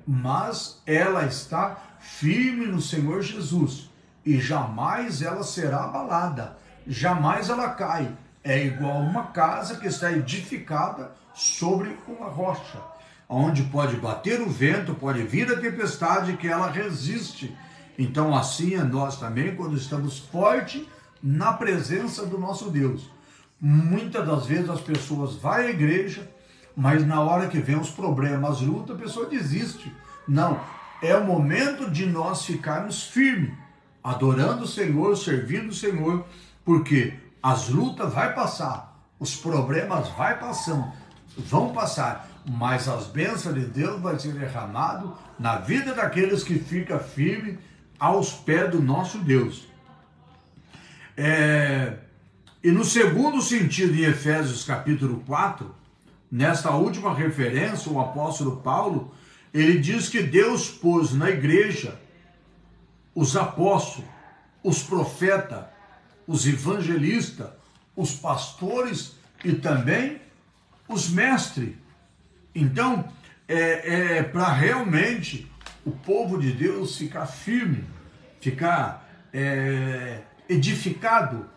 mas ela está firme no Senhor Jesus e jamais ela será abalada, jamais ela cai. É igual uma casa que está edificada sobre uma rocha, onde pode bater o vento, pode vir a tempestade, que ela resiste. Então assim é nós também, quando estamos fortes na presença do nosso Deus. Muitas das vezes as pessoas vão à igreja, mas na hora que vem os problemas, as lutas, a pessoa desiste. Não, é o momento de nós ficarmos firmes, adorando o Senhor, servindo o Senhor, porque as lutas vão passar, os problemas vão passar, mas as bênçãos de Deus vão ser derramadas na vida daqueles que ficam firmes aos pés do nosso Deus. E no segundo sentido, em Efésios capítulo 4, nesta última referência, o apóstolo Paulo, ele diz que Deus pôs na igreja os apóstolos, os profetas, os evangelistas, os pastores e também os mestres. Então, para realmente o povo de Deus ficar firme, ficar edificado,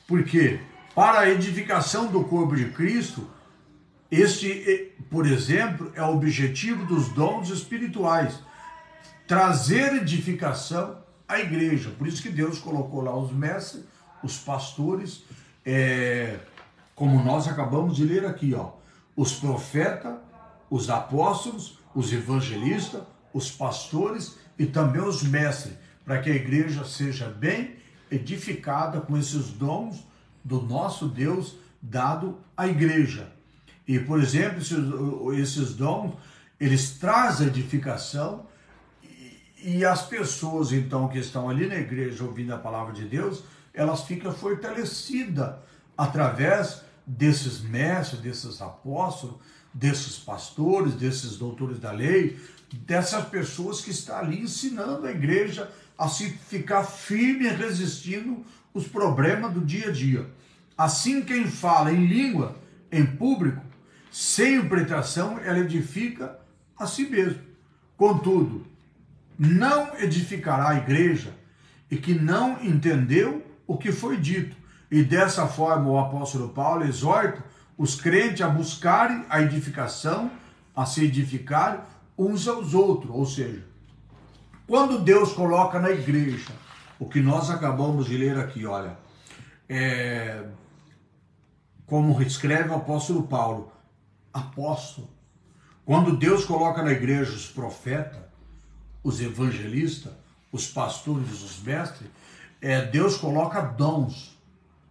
porque para a edificação do corpo de Cristo, este, por exemplo, é o objetivo dos dons espirituais, trazer edificação à igreja. Por isso que Deus colocou lá os mestres, os pastores, como nós acabamos de ler aqui, ó, os profetas, os apóstolos, os evangelistas, os pastores e também os mestres, para que a igreja seja bem edificada com esses dons do nosso Deus dado à igreja. E, por exemplo, esses dons, eles trazem edificação e as pessoas, então, que estão ali na igreja ouvindo a palavra de Deus, elas ficam fortalecidas através desses mestres, desses apóstolos, desses pastores, desses doutores da lei, dessas pessoas que estão ali ensinando a igreja a se ficar firme resistindo os problemas do dia a dia. Assim, quem fala em língua, em público, sem interpretação, ela edifica a si mesmo. Contudo, não edificará a igreja e que não entendeu o que foi dito. E dessa forma o apóstolo Paulo exorta os crentes a buscarem a edificação, a se edificar uns aos outros. Ou seja, quando Deus coloca na igreja, o que nós acabamos de ler aqui, olha, como escreve o apóstolo Paulo, apóstolo. Quando Deus coloca na igreja os profetas, os evangelistas, os pastores, os mestres, Deus coloca dons.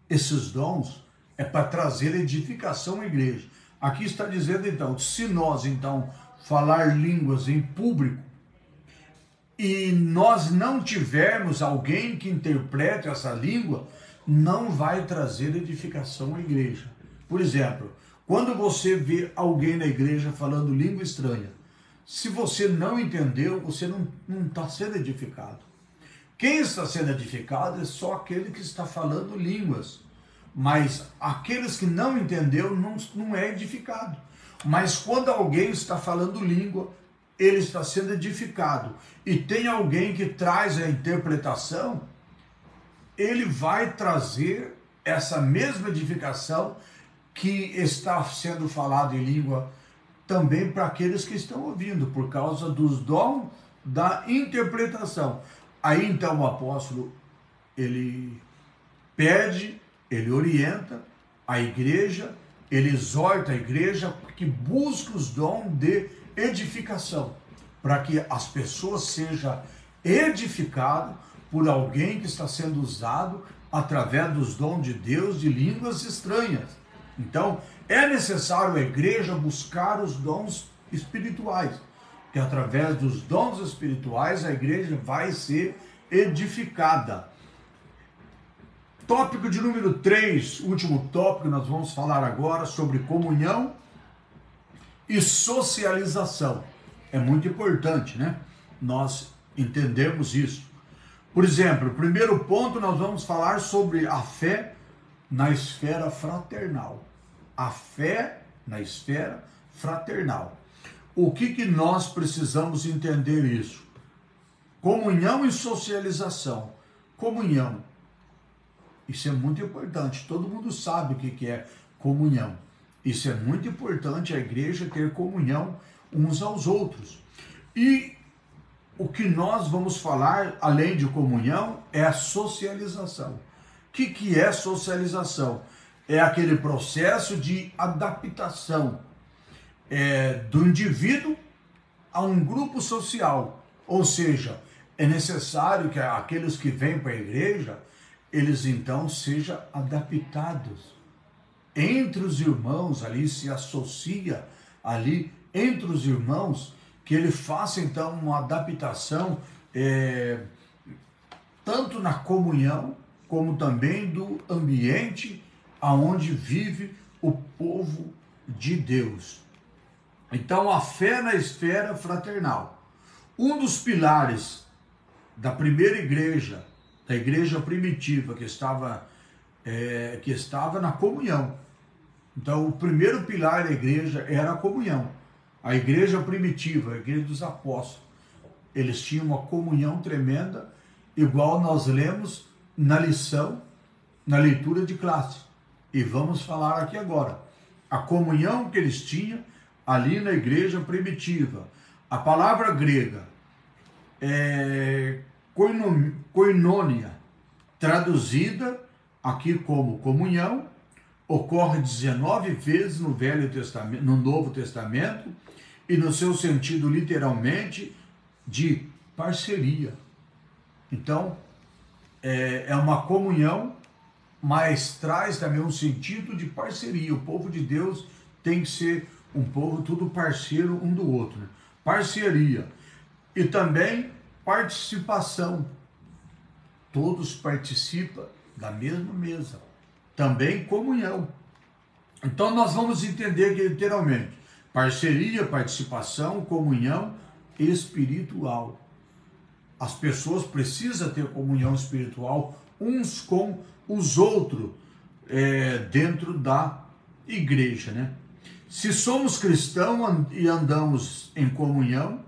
Esses dons é para trazer edificação à igreja. Aqui está dizendo então, se nós então falar línguas em público e nós não tivermos alguém que interprete essa língua, não vai trazer edificação à igreja. Por exemplo, quando você vê alguém na igreja falando língua estranha, se você não entendeu, você não está sendo edificado. Quem está sendo edificado é só aquele que está falando línguas. Mas aqueles que não entendeu não é edificado. Mas quando alguém está falando língua, ele está sendo edificado. E tem alguém que traz a interpretação, ele vai trazer essa mesma edificação que está sendo falado em língua também para aqueles que estão ouvindo, por causa dos dons da interpretação. Aí então o apóstolo, ele pede, ele orienta a igreja, ele exorta a igreja que busque os dons de edificação, para que as pessoas sejam edificadas por alguém que está sendo usado através dos dons de Deus de línguas estranhas. Então, é necessário a igreja buscar os dons espirituais, que através dos dons espirituais a igreja vai ser edificada. Tópico de número 3, último tópico, nós vamos falar agora sobre comunhão e socialização. É muito importante, né? Nós entendemos isso. Por exemplo, o primeiro ponto nós vamos falar sobre a fé na esfera fraternal. A fé na esfera fraternal. O que nós precisamos entender isso? Comunhão e socialização. Comunhão. Isso é muito importante. Todo mundo sabe o que é comunhão. Isso é muito importante, a igreja ter comunhão uns aos outros. E o que nós vamos falar, além de comunhão, é a socialização. O que é socialização? É aquele processo de adaptação do indivíduo a um grupo social. Ou seja, é necessário que aqueles que vêm para a igreja, eles então sejam adaptados. Entre os irmãos ali, se associa ali entre os irmãos, que ele faça então uma adaptação tanto na comunhão, como também do ambiente aonde vive o povo de Deus. Então, a fé na esfera fraternal. Um dos pilares da primeira igreja, da igreja primitiva, que estava na comunhão. Então, o primeiro pilar da igreja era a comunhão. A igreja primitiva, a igreja dos apóstolos, eles tinham uma comunhão tremenda, igual nós lemos na lição, na leitura de classe. E vamos falar aqui agora. A comunhão que eles tinham ali na igreja primitiva. A palavra grega é koinonia, traduzida aqui como comunhão, ocorre 19 vezes no Velho Testamento, no Novo Testamento, e no seu sentido literalmente de parceria. Então, é uma comunhão, mas traz também um sentido de parceria. O povo de Deus tem que ser um povo tudo parceiro um do outro, né? Parceria. E também participação. Todos participam da mesma mesa. Também comunhão. Então nós vamos entender que literalmente parceria, participação, comunhão espiritual. As pessoas precisam ter comunhão espiritual uns com os outros dentro da igreja, né? Se somos cristãos e andamos em comunhão,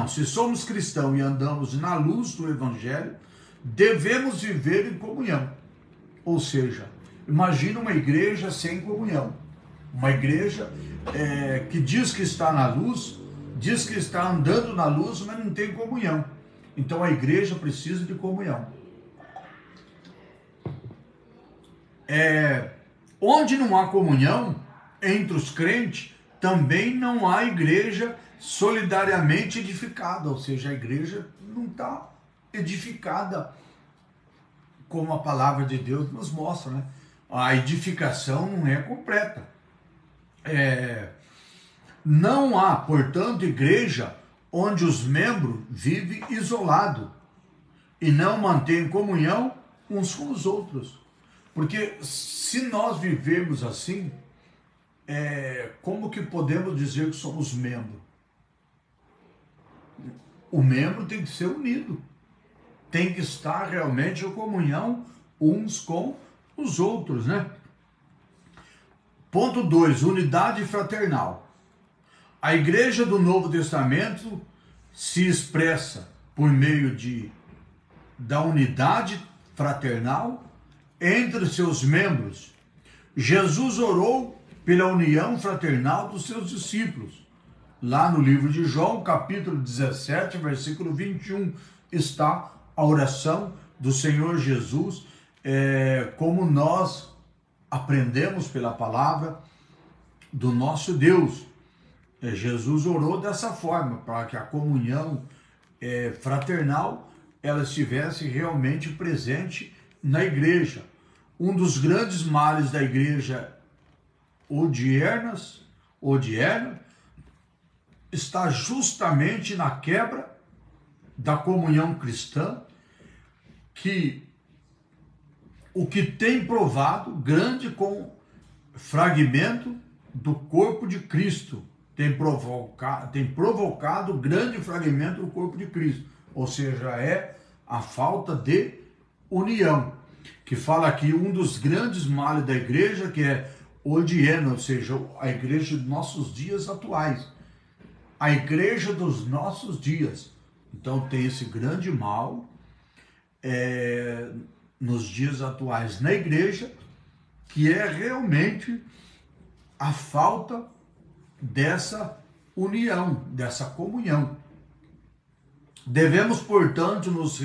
se somos cristãos e andamos na luz do Evangelho, devemos viver em comunhão. Ou seja, imagina uma igreja sem comunhão. Uma igreja que diz que está na luz, diz que está andando na luz, mas não tem comunhão. Então a igreja precisa de comunhão. Onde não há comunhão entre os crentes, também não há igreja solidariamente edificada, ou seja, a igreja não está edificada como a palavra de Deus nos mostra, né? A edificação não é completa. Não há, portanto, igreja onde os membros vivem isolados e não mantêm comunhão uns com os outros. Porque se nós vivemos assim, como que podemos dizer que somos membros? O membro tem que ser unido. Tem que estar realmente em comunhão uns com os outros, né? Ponto 2, unidade fraternal. A igreja do Novo Testamento se expressa por meio da unidade fraternal entre seus membros. Jesus orou pela união fraternal dos seus discípulos. Lá no livro de João, capítulo 17, versículo 21, está a oração do Senhor Jesus, como nós aprendemos pela palavra do nosso Deus. Jesus orou dessa forma, para que a comunhão fraternal ela estivesse realmente presente na igreja. Um dos grandes males da igreja odierna está justamente na quebra da comunhão cristã, o que tem provado grande com fragmento do corpo de Cristo, tem provocado grande fragmento do corpo de Cristo, ou seja, é a falta de união, que fala aqui um dos grandes males da igreja, que é odiena, ou seja, a igreja dos nossos dias atuais. a igreja dos nossos dias. Então tem esse grande mal nos dias atuais na igreja, que é realmente a falta dessa união, dessa comunhão. Devemos, portanto, nos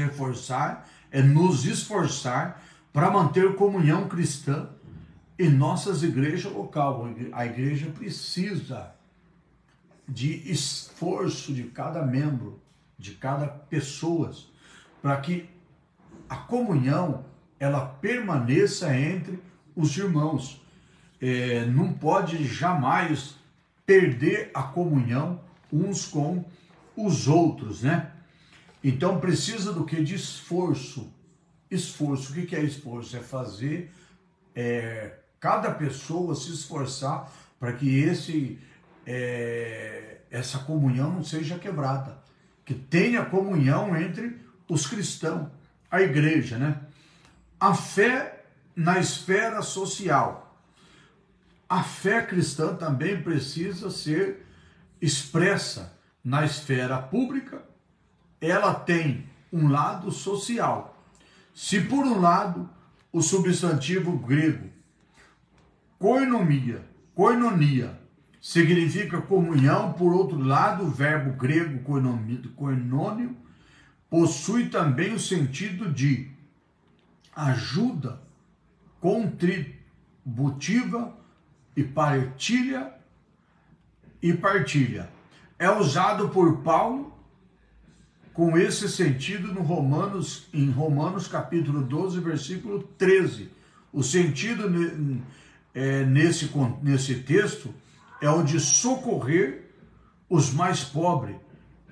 esforçar para manter comunhão cristã em nossas igrejas local. A igreja precisa de esforço de cada membro, de cada pessoa, para que a comunhão ela permaneça entre os irmãos. Não pode jamais perder a comunhão uns com os outros, né? Então precisa do que? De esforço. Esforço. O que é esforço? É fazer cada pessoa se esforçar para que essa comunhão não seja quebrada. Que tenha comunhão entre os cristãos, a igreja, né? A fé na esfera social. A fé cristã também precisa ser expressa na esfera pública. Ela tem um lado social. Se por um lado o substantivo grego koinonia significa comunhão, por outro lado o verbo grego koinonio possui também o sentido de ajuda contributiva e partilha. É usado por Paulo com esse sentido em Romanos capítulo 12, versículo 13. O sentido nesse texto é o de socorrer os mais pobres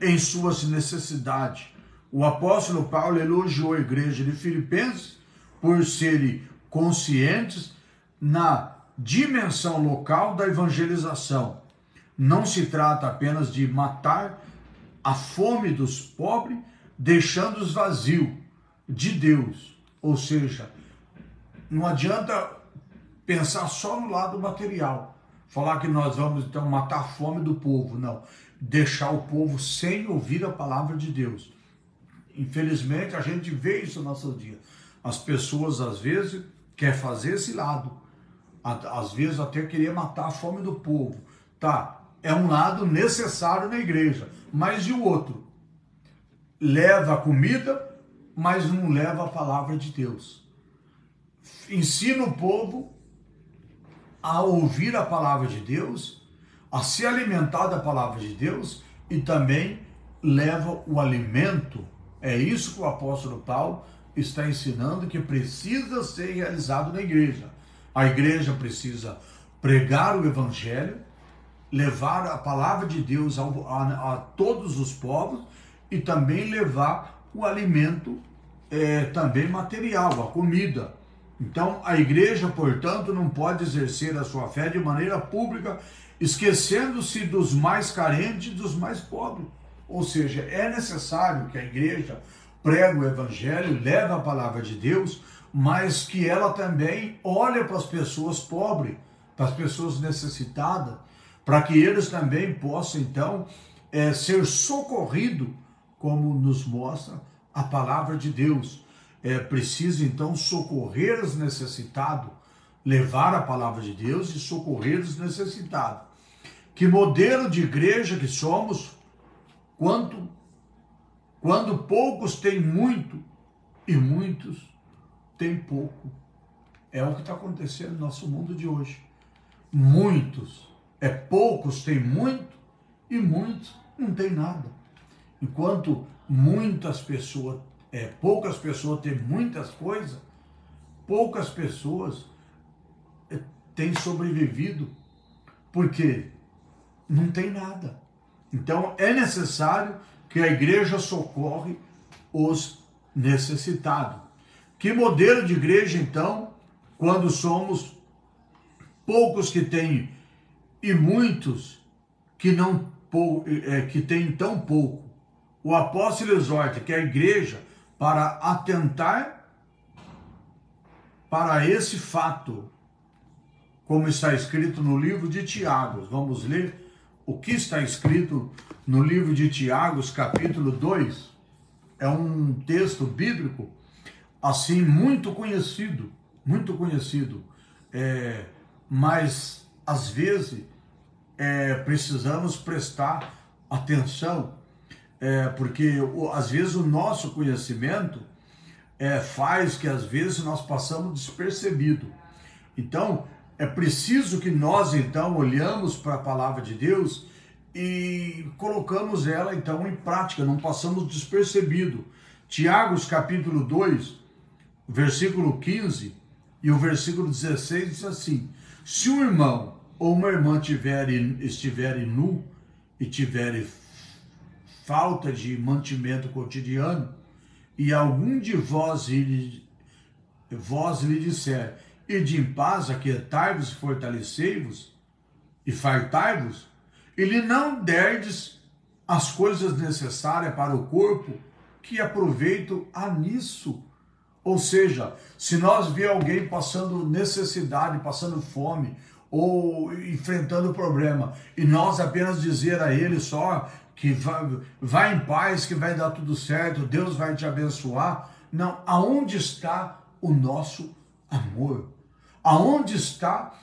em suas necessidades. O apóstolo Paulo elogiou a igreja de Filipenses por serem conscientes na dimensão local da evangelização. Não se trata apenas de matar a fome dos pobres, deixando-os vazios de Deus. Ou seja, não adianta pensar só no lado material, falar que nós vamos então matar a fome do povo. Não, deixar o povo sem ouvir a palavra de Deus. Infelizmente a gente vê isso no nosso dia. As pessoas às vezes querem fazer esse lado, às vezes até querer matar a fome do povo. Tá, é um lado necessário na igreja, mas e o outro? Leva a comida, mas não leva a palavra de Deus. Ensina o povo a ouvir a palavra de Deus, a se alimentar da palavra de Deus e também leva o alimento. É isso que o apóstolo Paulo está ensinando que precisa ser realizado na igreja. A igreja precisa pregar o evangelho, levar a palavra de Deus a todos os povos e também levar o alimento também material, a comida. Então a igreja, portanto, não pode exercer a sua fé de maneira pública, esquecendo-se dos mais carentes e dos mais pobres. Ou seja, é necessário que a igreja pregue o evangelho, leve a palavra de Deus, mas que ela também olhe para as pessoas pobres, para as pessoas necessitadas, para que eles também possam, então, ser socorridos, como nos mostra a palavra de Deus. Precisa, então, socorrer os necessitados, levar a palavra de Deus e socorrer os necessitados. Que modelo de igreja que somos, quando poucos têm muito e muitos têm pouco. É o que está acontecendo no nosso mundo de hoje. Poucos têm muito e muitos não têm nada. Enquanto poucas pessoas têm muitas coisas, poucas pessoas têm sobrevivido, porque não tem nada. Então é necessário que a igreja socorre os necessitados. Que modelo de igreja, então, quando somos poucos que têm e muitos que têm tão pouco? O apóstolo exorta que a igreja, para atentar para esse fato, como está escrito no livro de Tiago, vamos ler o que está escrito no livro de Tiago, capítulo 2. É um texto bíblico, assim, muito conhecido, mas às vezes precisamos prestar atenção, porque às vezes o nosso conhecimento faz que às vezes nós passamos despercebido. Então, é preciso que nós, então, olhamos para a palavra de Deus e colocamos ela, então, em prática, não passamos despercebido. Tiago, capítulo 2, versículo 15 e o versículo 16 diz assim: se um irmão ou uma irmã estiverem nu e tiverem falta de mantimento cotidiano, e algum de vós lhe disser: ide em paz, aquietai-vos, fortalecei-vos e fartai-vos, e lhe não derdes as coisas necessárias para o corpo, que aproveito há nisso? Ou seja, se nós ver alguém passando necessidade, passando fome, ou enfrentando problema, e nós apenas dizer a ele só que vai em paz, que vai dar tudo certo, Deus vai te abençoar. Não, aonde está o nosso amor? Aonde está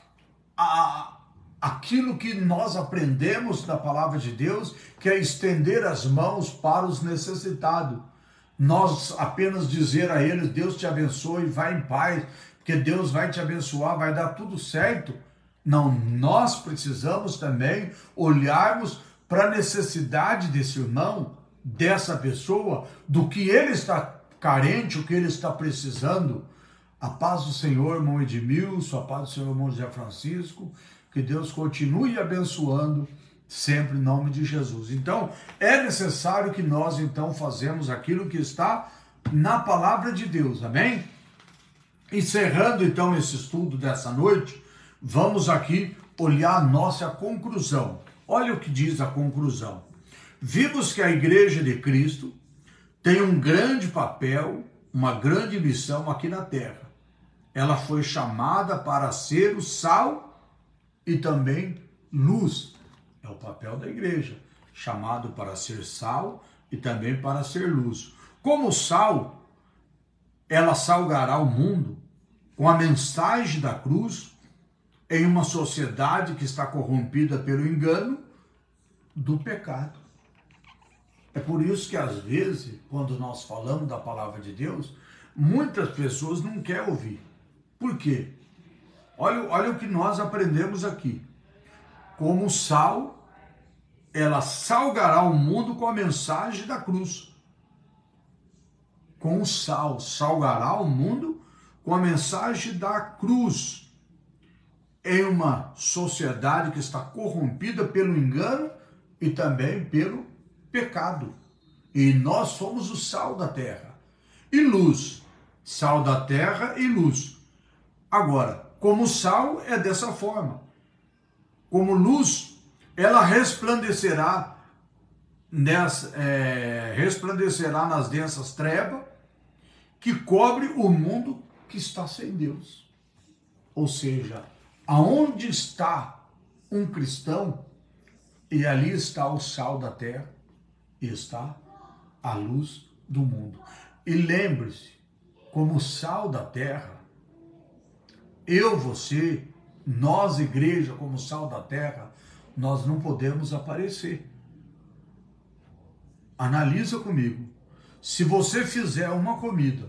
aquilo que nós aprendemos da palavra de Deus, que é estender as mãos para os necessitados? Nós apenas dizer a eles: Deus te abençoe, vai em paz, porque Deus vai te abençoar, vai dar tudo certo. Não, nós precisamos também olharmos para a necessidade desse irmão, dessa pessoa, do que ele está carente, o que ele está precisando. A paz do Senhor, irmão Edmilson, a paz do Senhor, irmão José Francisco, que Deus continue abençoando sempre em nome de Jesus. Então, é necessário que nós, então, fazemos aquilo que está na palavra de Deus, amém? Encerrando, então, esse estudo dessa noite, vamos aqui olhar a nossa conclusão. Olha o que diz a conclusão. Vimos que a Igreja de Cristo tem um grande papel, uma grande missão aqui na Terra. Ela foi chamada para ser o sal e também luz. É o papel da igreja, chamado para ser sal e também para ser luz. Como sal, ela salgará o mundo com a mensagem da cruz em uma sociedade que está corrompida pelo engano do pecado. É por isso que às vezes, quando nós falamos da palavra de Deus, muitas pessoas não querem ouvir. Por quê? Olha o que nós aprendemos aqui. Como sal, ela salgará o mundo com a mensagem da cruz. Com o sal, salgará o mundo com a mensagem da cruz. Em uma sociedade que está corrompida pelo engano e também pelo pecado. E nós somos o sal da terra. E luz. Sal da terra e luz. Agora, como sal é dessa forma. Como luz, ela resplandecerá nas densas trevas que cobre o mundo que está sem Deus. Ou seja, aonde está um cristão, e ali está o sal da terra, e está a luz do mundo. E lembre-se, como sal da terra, eu, você, nós, igreja, como sal da terra, nós não podemos aparecer. Analisa comigo. Se você fizer uma comida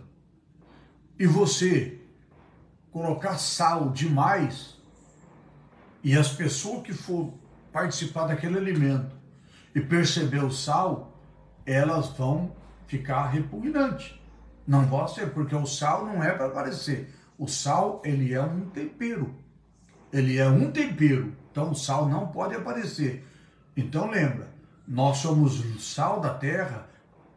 e você colocar sal demais, e as pessoas que for participar daquele alimento e perceber o sal, elas vão ficar repugnantes. Não pode ser, porque o sal não é para aparecer. O sal, ele é um tempero. Ele é um tempero. Então o sal não pode aparecer. Então lembra, nós somos o sal da terra,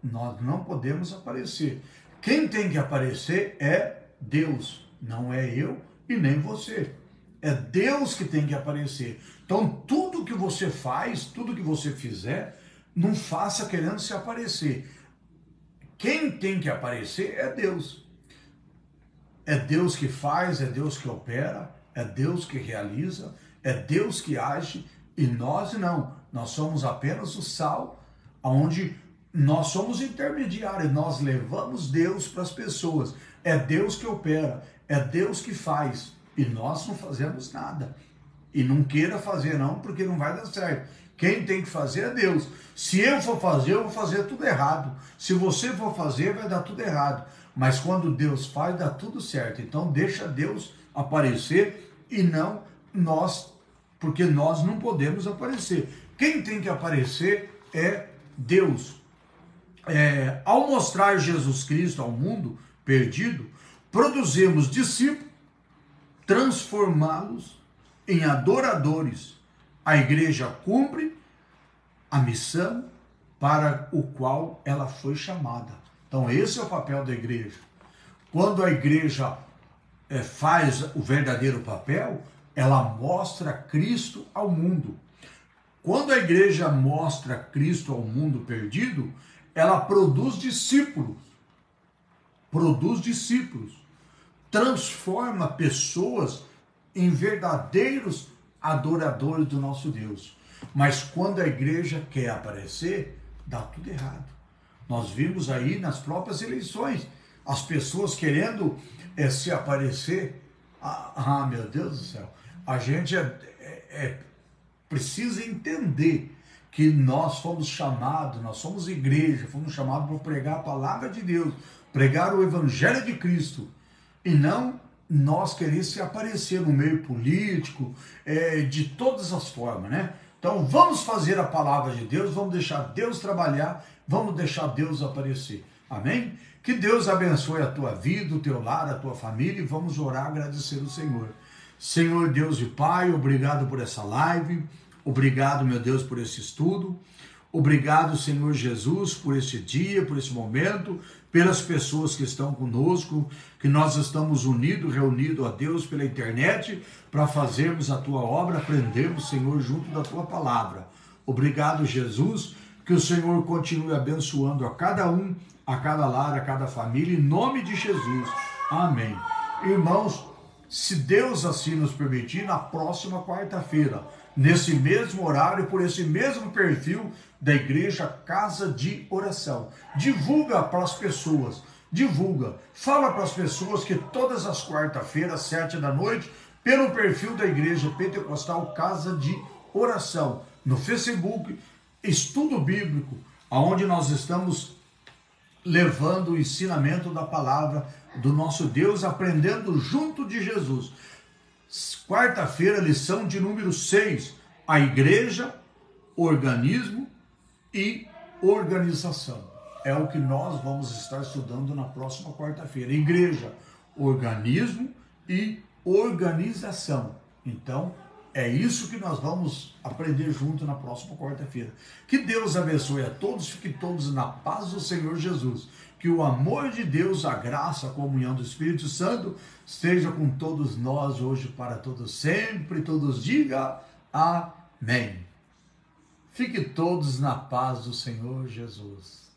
nós não podemos aparecer. Quem tem que aparecer é Deus, não é eu e nem você. É Deus que tem que aparecer. Então tudo que você faz, tudo que você fizer, não faça querendo se aparecer. Quem tem que aparecer é Deus. É Deus que faz, é Deus que opera, é Deus que realiza, é Deus que age E nós não, nós somos apenas o sal, onde nós somos intermediários, nós levamos Deus para as pessoas. É Deus que opera, é Deus que faz, e nós não fazemos nada. E não queira fazer não, porque não vai dar certo. Quem tem que fazer é Deus. Se eu for fazer, eu vou fazer tudo errado. Se você for fazer, vai dar tudo errado. Mas quando Deus faz, dá tudo certo. Então deixa Deus aparecer e não nós, porque nós não podemos aparecer. Quem tem que aparecer é Deus. Ao mostrar Jesus Cristo ao mundo perdido, produzimos discípulos, transformá-los em adoradores. A igreja cumpre a missão para o qual ela foi chamada. Então esse é o papel da igreja. Quando a igreja faz o verdadeiro papel, ela mostra Cristo ao mundo. Quando a igreja mostra Cristo ao mundo perdido, ela produz discípulos, transforma pessoas em verdadeiros adoradores do nosso Deus. Mas quando a igreja quer aparecer, dá tudo errado. Nós vimos aí nas próprias eleições, as pessoas querendo se aparecer. Meu Deus do céu, a gente precisa entender que nós fomos chamados, nós somos igreja, fomos chamados para pregar a palavra de Deus, pregar o evangelho de Cristo, e não nós querer se aparecer no meio político, de todas as formas, né? Então vamos fazer a palavra de Deus, vamos deixar Deus trabalhar, vamos deixar Deus aparecer. Amém? Que Deus abençoe a tua vida, o teu lar, a tua família, e vamos orar, agradecer o Senhor. Senhor Deus e Pai, obrigado por essa live, obrigado, meu Deus, por esse estudo, obrigado, Senhor Jesus, por esse dia, por esse momento, pelas pessoas que estão conosco, que nós estamos unidos, reunidos a Deus pela internet, para fazermos a tua obra, aprendermos, Senhor, junto da tua palavra. Obrigado, Jesus, que o Senhor continue abençoando a cada um, a cada lar, a cada família, em nome de Jesus. Amém. Irmãos, se Deus assim nos permitir, na próxima quarta-feira, nesse mesmo horário, por esse mesmo perfil da Igreja Casa de Oração. Divulga para as pessoas, fala para as pessoas que todas as quarta-feiras, 7 da noite, pelo perfil da Igreja Pentecostal Casa de Oração, no Facebook, estudo bíblico, onde nós estamos levando o ensinamento da palavra do nosso Deus, aprendendo junto de Jesus. Quarta-feira, lição de número 6, a igreja, organismo e organização. É o que nós vamos estar estudando na próxima quarta-feira. Igreja, organismo e organização. Então, é isso que nós vamos aprender junto na próxima quarta-feira. Que Deus abençoe a todos, fiquem todos na paz do Senhor Jesus. Que o amor de Deus, a graça, a comunhão do Espírito Santo esteja com todos nós hoje, para todos sempre. Todos digam amém. Fiquem todos na paz do Senhor Jesus.